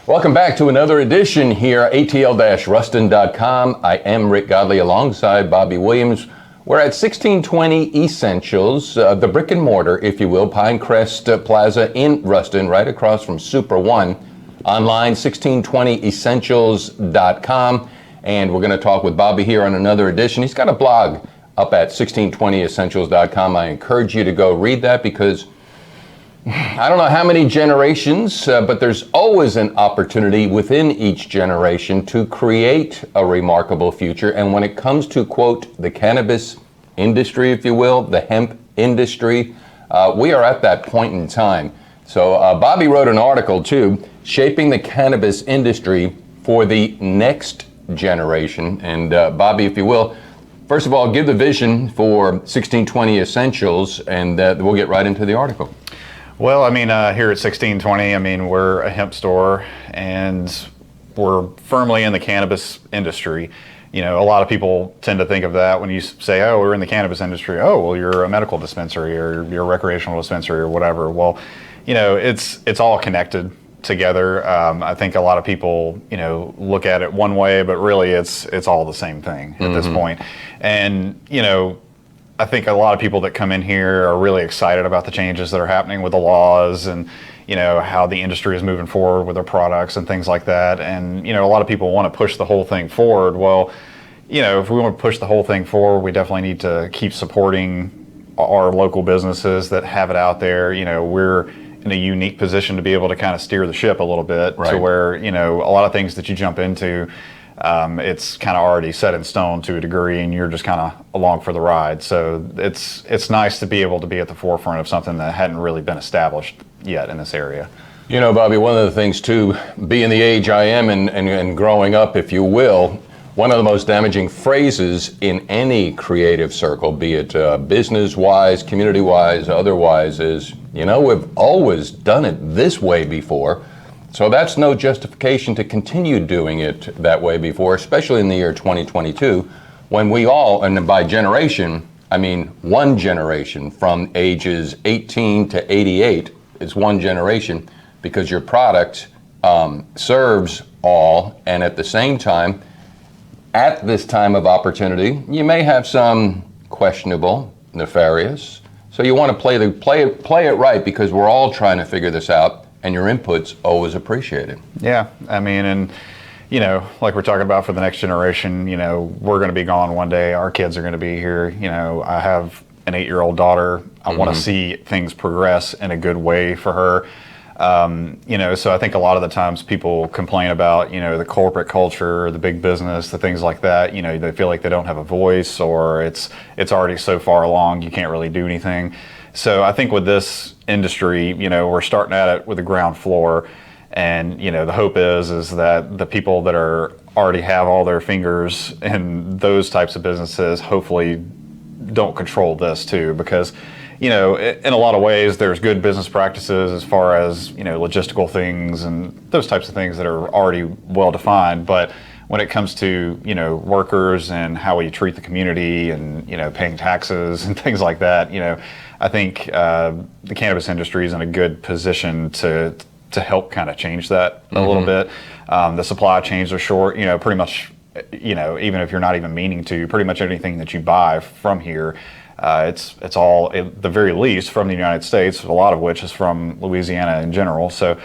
Welcome back to another edition here at ATL-Ruston.com. I am Rick Godley alongside Bobbie Williams. We're at 1620 Essentials, the brick and mortar, if you will, Pinecrest Plaza in Ruston, right across from Super One. Online, 1620essentials.com. And we're going to talk with Bobbie here on another edition. He's got a blog up at 1620essentials.com. I encourage you to go read that because I don't know how many generations, but there's always an opportunity within each generation to create a remarkable future. And when it comes to, quote, the cannabis industry, if you will, the hemp industry, we are at that point in time. So Bobbie wrote an article, too, Shaping the Cannabis Industry for the Next Generation. And Bobbie, if you will, first of all, give the vision for 1620 Essentials, and we'll get right into the article. Well, I mean, here at 1620, I mean, we're a hemp store and we're firmly in the cannabis industry. You know, a lot of people tend to think of that when you say, oh, we're in the cannabis industry. Oh, well, you're a medical dispensary or you're a recreational dispensary or whatever. Well, you know, it's all connected together. I think a lot of people, you know, look at it one way, but really it's all the same thing at this point. And, you know, I think a lot of people that come in here are really excited about the changes that are happening with the laws and, you know, how the industry is moving forward with their products and things like that. And, you know, a lot of people want to push the whole thing forward. Well, you know, if we want to push the whole thing forward, we definitely need to keep supporting our local businesses that have it out there. You know, we're in a unique position to be able to kind of steer the ship a little bit to where, you know, a lot of things that you jump into, it's kind of already set in stone to a degree, and you're just kind of along for the ride. So it's nice to be able to be at the forefront of something that hadn't really been established yet in this area. You know, Bobbie, one of the things too, being the age I am and growing up, if you will, one of the most damaging phrases in any creative circle, be it business-wise, community-wise, otherwise, is, you know, we've always done it this way before. So that's no justification to continue doing it that way before, especially in the year 2022, when we all, and by generation, I mean one generation from ages 18 to 88 is one generation, because your product serves all, and at the same time, at this time of opportunity, you may have some questionable, nefarious, so you want to play it right, because we're all trying to figure this out. And your input's always appreciated. Yeah, I mean, and, you know, like we're talking about for the next generation, you know, we're going to be gone one day. Our kids are going to be here. You know, I have an 8-year-old daughter. I want to see things progress in a good way for her. You know, so I think a lot of the times people complain about, you know, the corporate culture, the big business, the things like that. You know, they feel like they don't have a voice, or it's already so far along you can't really do anything. So I think with this industry, you know, we're starting at it with the ground floor, and, you know, the hope is that the people that already have all their fingers in those types of businesses hopefully don't control this too, because, you know, in a lot of ways there's good business practices as far as, you know, logistical things and those types of things that are already well defined, but when it comes to, you know, workers and how we treat the community and, you know, paying taxes and things like that, you know, I think the cannabis industry is in a good position to help kind of change that a little bit. The supply chains are short, you know, pretty much, you know, even if you're not even meaning to, pretty much anything that you buy from here, it's all, at the very least, from the United States, a lot of which is from Louisiana in general. So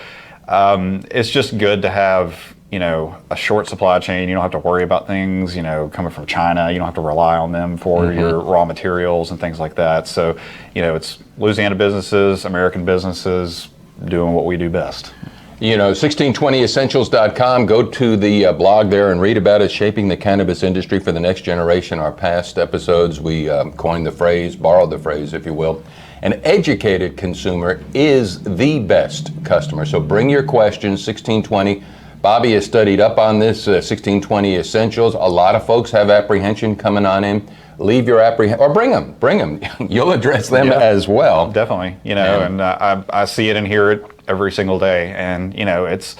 it's just good to have, you know, a short supply chain. You don't have to worry about things, you know, coming from China. You don't have to rely on them for your raw materials and things like that. So, you know, it's Louisiana businesses, American businesses doing what we do best. You know, 1620essentials.com, go to the blog there and read about it, Shaping the Cannabis Industry for the Next Generation. Our past episodes, we coined the phrase, borrowed the phrase, if you will. An educated consumer is the best customer. So bring your questions, 1620. Bobbie has studied up on this, 1620 Essentials. A lot of folks have apprehension coming on in. Leave your apprehension, or bring them. You'll address them as well. Definitely, you know, and I see it and hear it every single day. And, you know, it's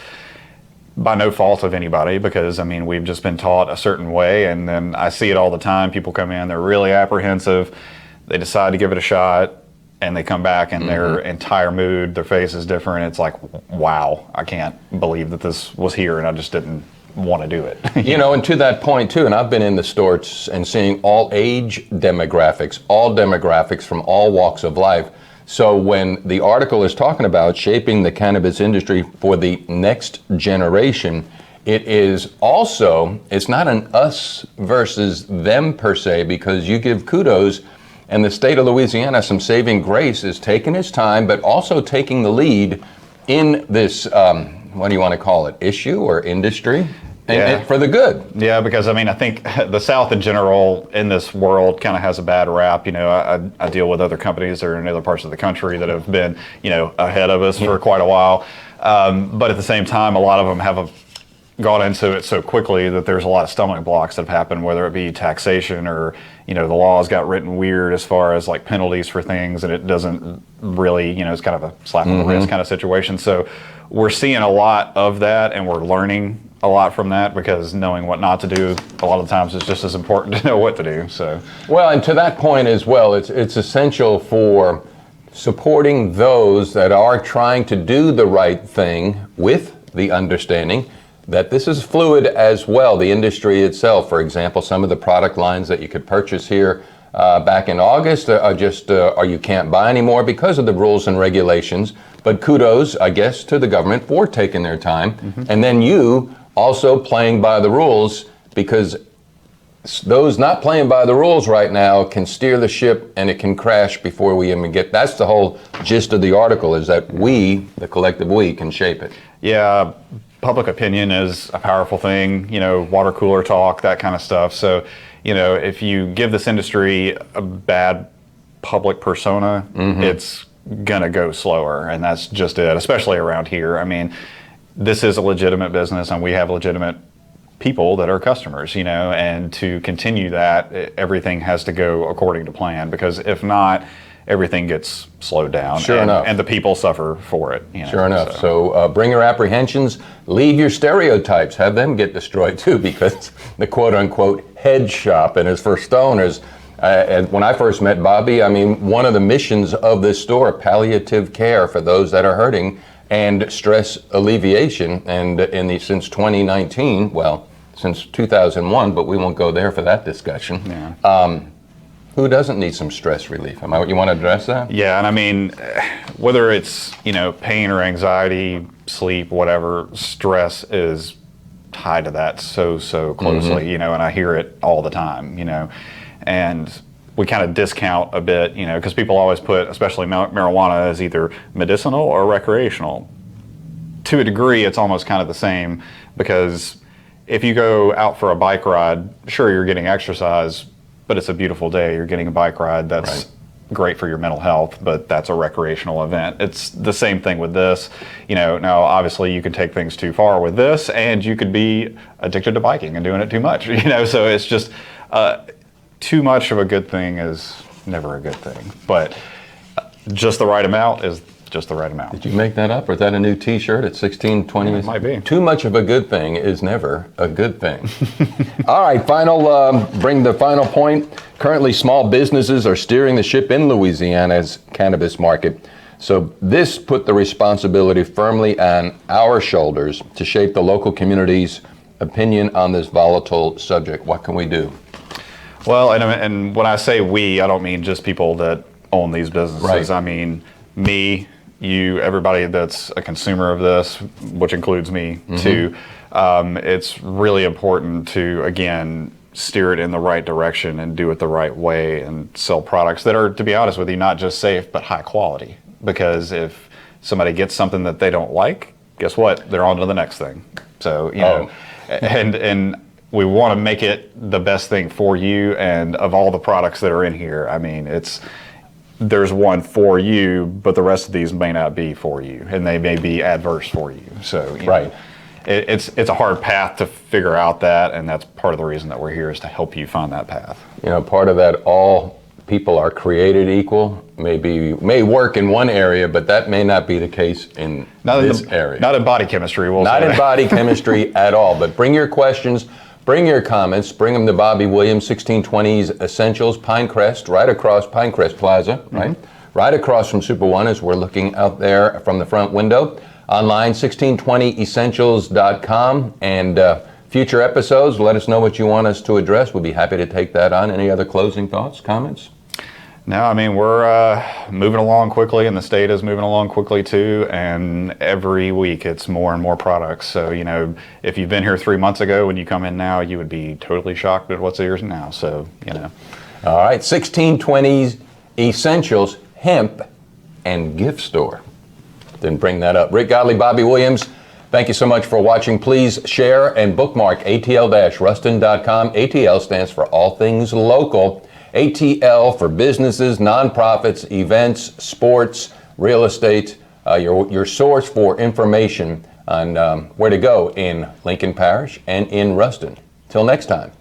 by no fault of anybody, because, I mean, we've just been taught a certain way. And then I see it all the time. People come in, they're really apprehensive. They decide to give it a shot. and they come back and their entire mood, their face is different. It's like, wow, I can't believe that this was here and I just didn't want to do it. You know, and to that point too, and I've been in the stores and seeing all age demographics from all walks of life. So when the article is talking about shaping the cannabis industry for the next generation, it is also, it's not an us versus them per se, because you give kudos, and the state of Louisiana, some saving grace, is taking its time, but also taking the lead in this, what do you want to call it, issue or industry? And for the good. Yeah, because I mean, I think the South in general in this world kind of has a bad rap. You know, I deal with other companies that are in other parts of the country that have been, you know, ahead of us for quite a while. But at the same time, a lot of them have gone into it so quickly that there's a lot of stumbling blocks that have happened, whether it be taxation or, you know, the laws got written weird as far as like penalties for things, and it doesn't really, you know, it's kind of a slap on the wrist kind of situation. So we're seeing a lot of that, and we're learning a lot from that, because knowing what not to do a lot of the times is just as important to know what to do. So, well, and to that point as well, it's essential for supporting those that are trying to do the right thing, with the understanding that this is fluid as well. The industry itself, for example, some of the product lines that you could purchase here back in August are just, or you can't buy anymore because of the rules and regulations. But kudos, I guess, to the government for taking their time. And then you also playing by the rules, because those not playing by the rules right now can steer the ship, and it can crash before we even get. That's the whole gist of the article, is that we, the collective we, can shape it. Yeah, public opinion is a powerful thing, you know, water cooler talk, that kind of stuff. So, you know, if you give this industry a bad public persona, it's gonna go slower, and that's just it, especially around here. I mean, this is a legitimate business, and we have legitimate people that are customers, you know, and to continue that, everything has to go according to plan, because if not, everything gets slowed down. Sure enough. And the people suffer for it. You know, sure enough. So bring your apprehensions, leave your stereotypes, have them get destroyed too, because the quote-unquote head shop, and as for stoners, and when I first met Bobbie, I mean, one of the missions of this store, palliative care for those that are hurting, and stress alleviation, and since 2019, well, since 2001, but we won't go there for that discussion. Yeah. Who doesn't need some stress relief? You want to address that? Yeah, and I mean, whether it's, you know, pain or anxiety, sleep, whatever, stress is tied to that so closely, you know, and I hear it all the time, you know, and we kind of discount a bit, you know, because people always put, especially marijuana, as either medicinal or recreational. To a degree, it's almost kind of the same, because if you go out for a bike ride, sure, you're getting exercise, but it's a beautiful day. You're getting a bike ride that's great for your mental health, but that's a recreational event. It's the same thing with this. You know, now obviously you can take things too far with this, and you could be addicted to biking and doing it too much, you know, so it's just too much of a good thing is never a good thing, but just the right amount is just the right amount. Did you make that up, or is that a new T-shirt at 1620? It might be. Too much of a good thing is never a good thing. All right, bring the final point. Currently, small businesses are steering the ship in Louisiana's cannabis market. So this put the responsibility firmly on our shoulders to shape the local community's opinion on this volatile subject. What can we do? Well, and when I say we, I don't mean just people that own these businesses. Right. I mean me, you, everybody that's a consumer of this, which includes me too. It's really important to, again, steer it in the right direction and do it the right way, and sell products that are, to be honest with you, not just safe, but high quality. Because if somebody gets something that they don't like, guess what? They're on to the next thing. So, you know, and we want to make it the best thing for you. And of all the products that are in here, I mean, there's one for you, but the rest of these may not be for you, and they may be adverse for you. So, you know, it's a hard path to figure out that, and that's part of the reason that we're here, is to help you find that path. You know, part of that, all people are created equal, may work in one area, but that may not be the case in this area. Not in body chemistry. Not in body chemistry at all. But bring your questions, bring your comments, bring them to Bobbie Williams, 1620's Essentials, Pinecrest, right across Pinecrest Plaza, right? right across from Super One as we're looking out there from the front window. Online, 1620essentials.com. And future episodes, let us know what you want us to address. We'll be happy to take that on. Any other closing thoughts, comments? No, I mean, we're moving along quickly, and the state is moving along quickly too, and every week it's more and more products. So, you know, if you've been here 3 months ago, when you come in now, you would be totally shocked at what's here now. So, you know. All right, 1620 Essentials, Hemp and Gift Store. Didn't bring that up. Rick Godley, Bobbie Williams, thank you so much for watching. Please share and bookmark ATL-Ruston.com. ATL stands for All Things Local. ATL for businesses, nonprofits, events, sports, real estate, your source for information on where to go in Lincoln Parish and in Ruston. Till next time.